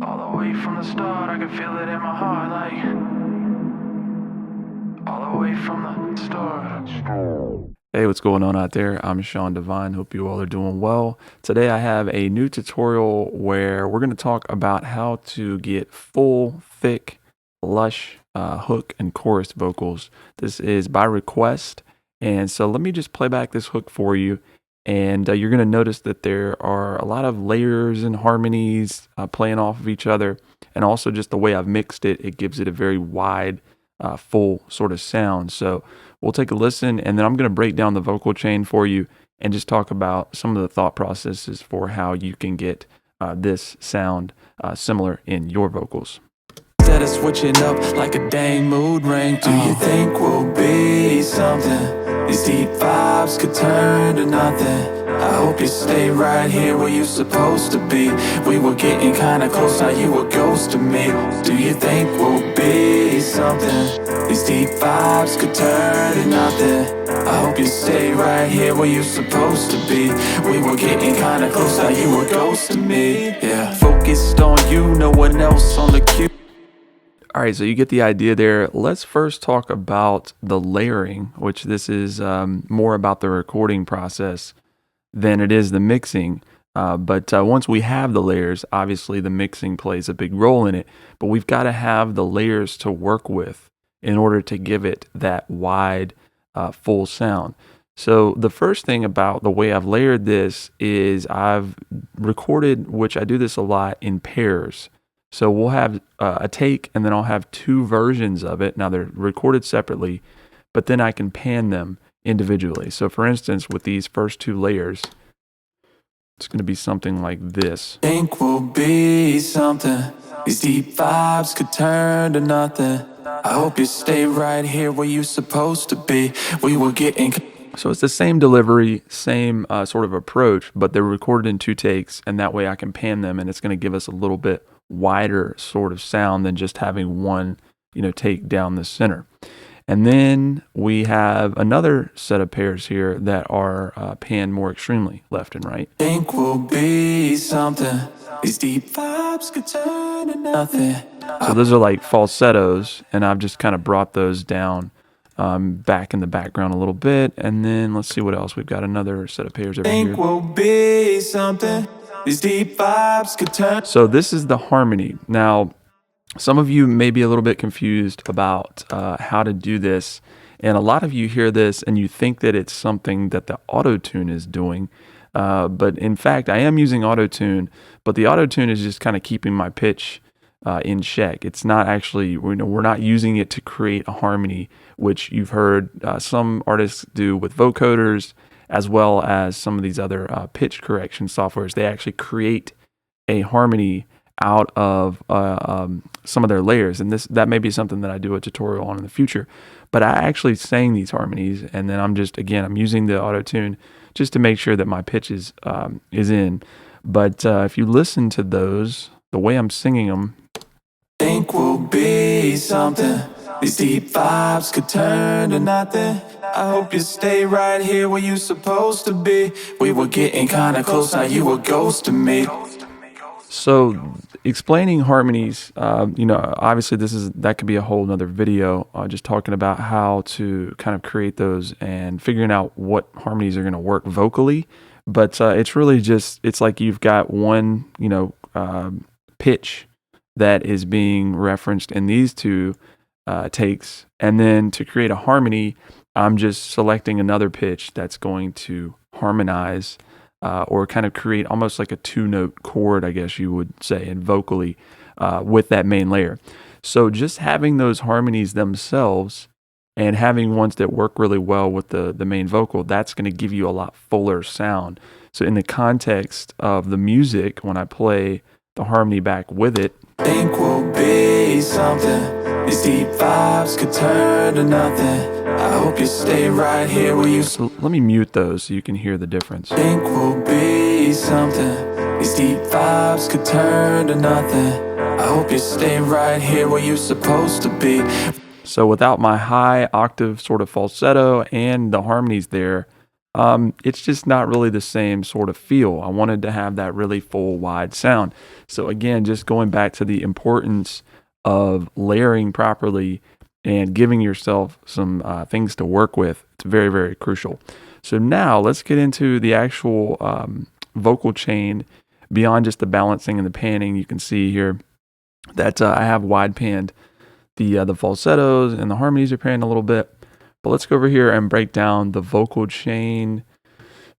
All the way from the start, I can feel it in my heart, like all the way from the start. Hey, what's going on out there? I'm Sean Devine. Hope you all are doing well. Today I have a new tutorial where we're going to talk about how to get full, thick, lush hook and chorus vocals. This is by request. And so let me just play back this hook for you. And you're going to notice that there are a lot of layers and harmonies playing off of each other. And also just the way I've mixed it, it gives it a very wide, full sort of sound. So we'll take a listen, and then I'm going to break down the vocal chain for you and just talk about some of the thought processes for how you can get this sound similar in your vocals. Instead of switching up like a dang mood ring, do you think we'll be something? These deep vibes could turn to nothing. I hope you stay right here where you're supposed to be. We were getting kinda close, now you a ghost to me. Do you think we'll be something? These deep vibes could turn to nothing. I hope you stay right here where you're supposed to be. We were getting kinda close, now you a ghost to me. Yeah, focused on you, no one else on the cue. All right, so you get the idea there. Let's first talk about the layering, which this is more about the recording process than it is the mixing. But once we have the layers, obviously the mixing plays a big role in it. But we've got to have the layers to work with in order to give it that wide, full sound. So the first thing about the way I've layered this is I've recorded, which I do this a lot, in pairs. So we'll have a take, and then I'll have two versions of it. Now they're recorded separately, but then I can pan them individually. So for instance, with these first two layers, it's going to be something like this. Think we'll be something. These deep vibes could turn to nothing. I hope you stay right here where you're supposed to be. We were getting... So it's the same delivery, same sort of approach, but they're recorded in two takes, and that way I can pan them, and it's going to give us a little bit wider sort of sound than just having one, take down the center. And then we have another set of pairs here that are panned more extremely left and right. Think we'll be something. These deep vibes could turn to nothing. So those are like falsettos, and I've just kind of brought those down back in the background a little bit. And then let's see what else. We've got another set of pairs over here. Think we'll be something. These deep vibes could turn. So this is the harmony. Now, some of you may be a little bit confused about how to do this. And a lot of you hear this and you think that it's something that the auto-tune is doing. But in fact, I am using auto-tune, but the auto-tune is just kind of keeping my pitch in check. It's not actually, we're not using it to create a harmony, which you've heard some artists do with vocoders, as well as some of these other pitch correction softwares. They actually create a harmony out of some of their layers, and that may be something that I do a tutorial on in the future. But I actually sang these harmonies, and then I'm using the auto-tune just to make sure that my pitch is in. But if you listen to those, the way I'm singing them, think we'll be something. These deep vibes could turn to nothing. I hope you stay right here where you're supposed to be. We were getting kinda close, now you a ghost to me. So explaining harmonies, obviously that could be a whole nother video, just talking about how to kind of create those and figuring out what harmonies are going to work vocally. But it's really it's like you've got one, pitch that is being referenced in these two takes. And then to create a harmony, I'm just selecting another pitch that's going to harmonize or kind of create almost like a two-note chord, I guess you would say, and vocally with that main layer. So just having those harmonies themselves and having ones that work really well with the main vocal, that's going to give you a lot fuller sound. So in the context of the music, when I play the harmony back with it, think we'll be something. These deep vibes could turn to nothing. I hope you stay right here where you... So let me mute those so you can hear the difference. Think we'll be something. These deep vibes could turn to nothing. I hope you stay right here where you're supposed to be. So without my high octave sort of falsetto and the harmonies there, it's just not really the same sort of feel. I wanted to have that really full, wide sound. So again, just going back to the importance of layering properly and giving yourself some things to work with. It's very, very crucial. So now let's get into the actual vocal chain beyond just the balancing and the panning. You can see here that I have wide panned the falsettos, and the harmonies are panned a little bit. But let's go over here and break down the vocal chain.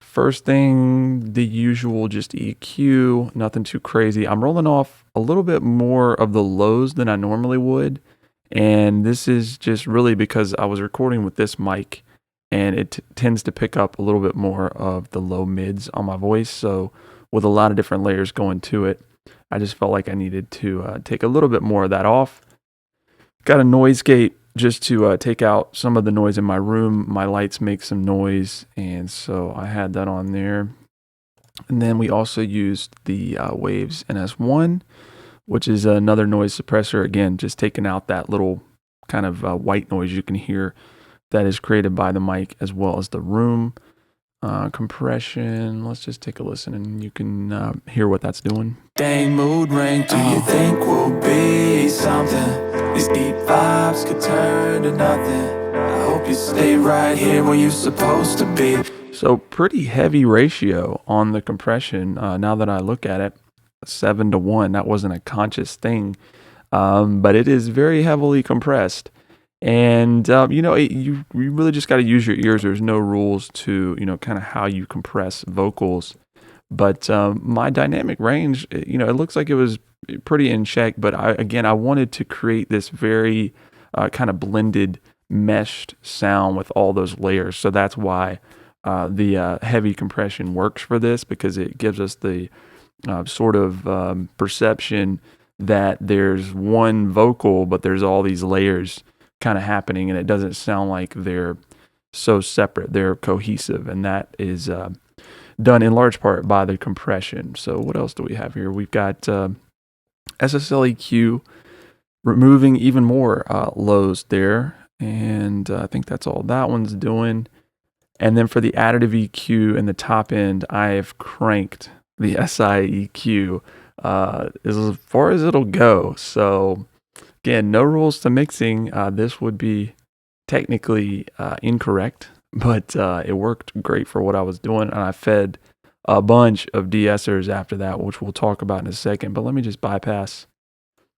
First thing, the usual, just EQ, nothing too crazy. I'm rolling off a little bit more of the lows than I normally would. And this is just really because I was recording with this mic, and it tends to pick up a little bit more of the low mids on my voice. So with a lot of different layers going to it, I just felt like I needed to take a little bit more of that off. Got a noise gate just to take out some of the noise in my room. My lights make some noise, and so I had that on there. And then we also used the Waves NS1, which is another noise suppressor. Again, just taking out that little kind of white noise you can hear that is created by the mic as well as the room. Compression, let's just take a listen and you can hear what that's doing. Dang mood ring, do you think we'll be something? These deep vibes could turn to nothing. I hope you stay right here where you're supposed to be. So pretty heavy ratio on the compression. Now that I look at it, 7-to-1. That wasn't a conscious thing, but it is very heavily compressed. And you really just got to use your ears. There's no rules to kind of how you compress vocals. But my dynamic range, it looks like it was pretty in check. But I wanted to create this very kind of blended, meshed sound with all those layers. So that's why the heavy compression works for this, because it gives us the sort of perception that there's one vocal, but there's all these layers kind of happening, and it doesn't sound like they're so separate. They're cohesive, and that is done in large part by the compression. So what else do we have here? We've got SSL EQ, removing even more lows there, and I think that's all that one's doing. And then for the additive EQ in the top end, I've cranked the SI EQ as far as it'll go. So again, no rules to mixing. This would be technically incorrect, but it worked great for what I was doing. And I fed a bunch of de-essers after that, which we'll talk about in a second. But let me just bypass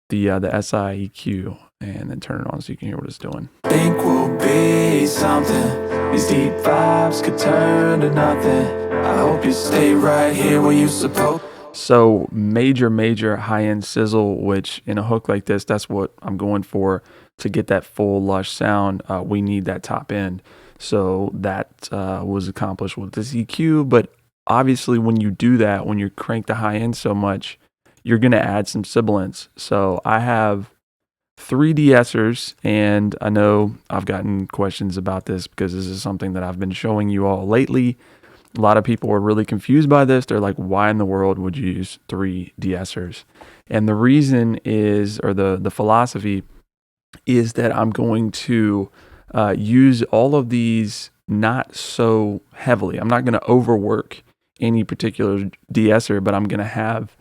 the SI EQ and then turn it on so you can hear what it's doing. Think we'll be something. These deep vibes could turn to nothing. I hope you stay right here where you're supposed. So major high-end sizzle, which in a hook like this, that's what I'm going for. To get that full lush sound, we need that top end. So that was accomplished with this EQ. But obviously when you do that, when you crank the high end so much, you're going to add some sibilance. So I have 3 de-essers, and I know I've gotten questions about this because this is something that I've been showing you all lately. A lot of people are really confused by this. They're like, why in the world would you use 3 de-essers? And the reason is, or the philosophy is, that I'm going to use all of these not so heavily. I'm not going to overwork any particular de-esser, but I'm going to have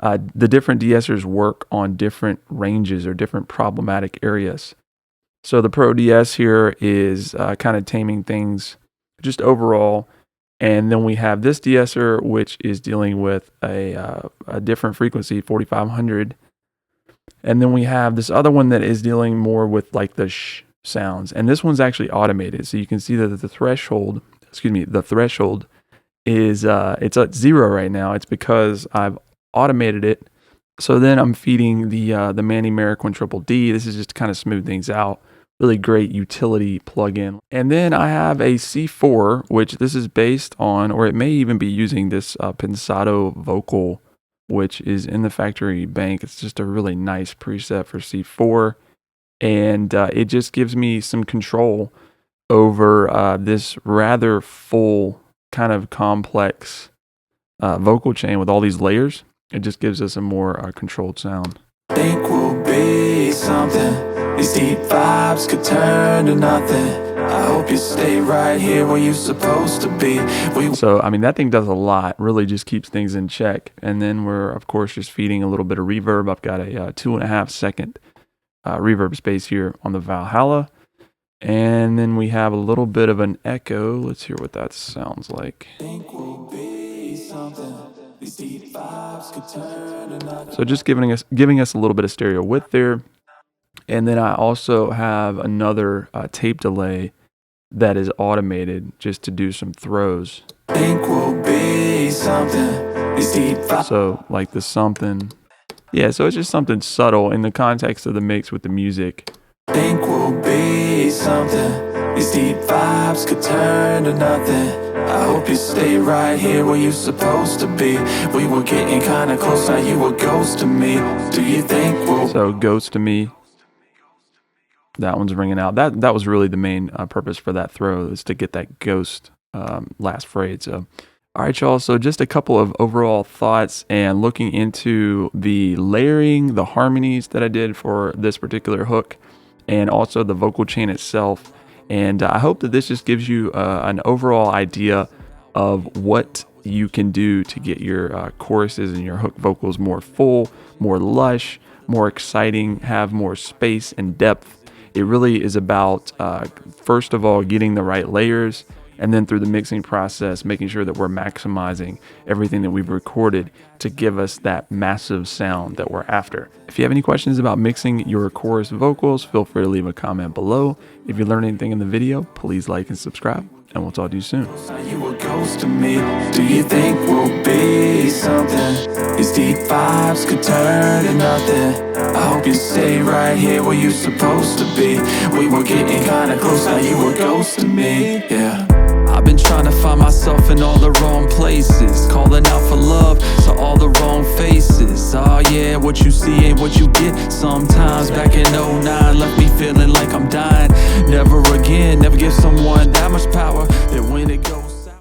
the different de-essers work on different ranges or different problematic areas. So the Pro DS here is kind of taming things just overall. And then we have this de-esser, which is dealing with a different frequency, 4500. And then we have this other one that is dealing more with like the sh sounds. And this one's actually automated. So you can see that the threshold is, it's at 0 right now. It's because I've automated it. So then I'm feeding the Manny Merrick Triple D. This is just to kind of smooth things out. Really great utility plugin. And then I have a C4, which this is based on, or it may even be using this Pensado vocal, which is in the factory bank. It's just a really nice preset for C4. And it just gives me some control over this rather full kind of complex vocal chain with all these layers. It just gives us a more controlled sound. Think we'll be something. These deep vibes could turn to nothing. I hope you stay right here where you're supposed to be. So, I mean, that thing does a lot, really just keeps things in check. And then we're, of course, just feeding a little bit of reverb. I've got a 2.5 second reverb space here on the Valhalla. And then we have a little bit of an echo. Let's hear what that sounds like. So just giving us a little bit of stereo width there. And then I also have another tape delay that is automated just to do some throws. So like the something. Yeah, so it's just something subtle in the context of the mix with the music. Think we'll be something. These deep vibes could turn to nothing. I hope you stay right here where you're supposed to be. We were getting kinda close, now you a ghost to me. Do you think we'll... So ghost to me. That one's ringing out. That was really the main purpose for that throw, is to get that ghost last phrase. So, all right, y'all. So just a couple of overall thoughts and looking into the layering, the harmonies that I did for this particular hook, and also the vocal chain itself. And I hope that this just gives you an overall idea of what you can do to get your choruses and your hook vocals more full, more lush, more exciting, have more space and depth. It really is about, first of all, getting the right layers, and then through the mixing process, making sure that we're maximizing everything that we've recorded to give us that massive sound that we're after. If you have any questions about mixing your chorus vocals, feel free to leave a comment below. If you learned anything in the video, please like and subscribe, and we'll talk to you soon. You a ghost to me. Do you think we'll be something? These deep vibes could turn to nothing. I hope you stay right here where you're supposed to be. We were getting kinda close, now you a ghost to me. Yeah. I've been trying to find myself in all the wrong places, calling out for love to all the wrong faces. Oh yeah, what you see ain't what you get. Sometimes back in '09 left me feeling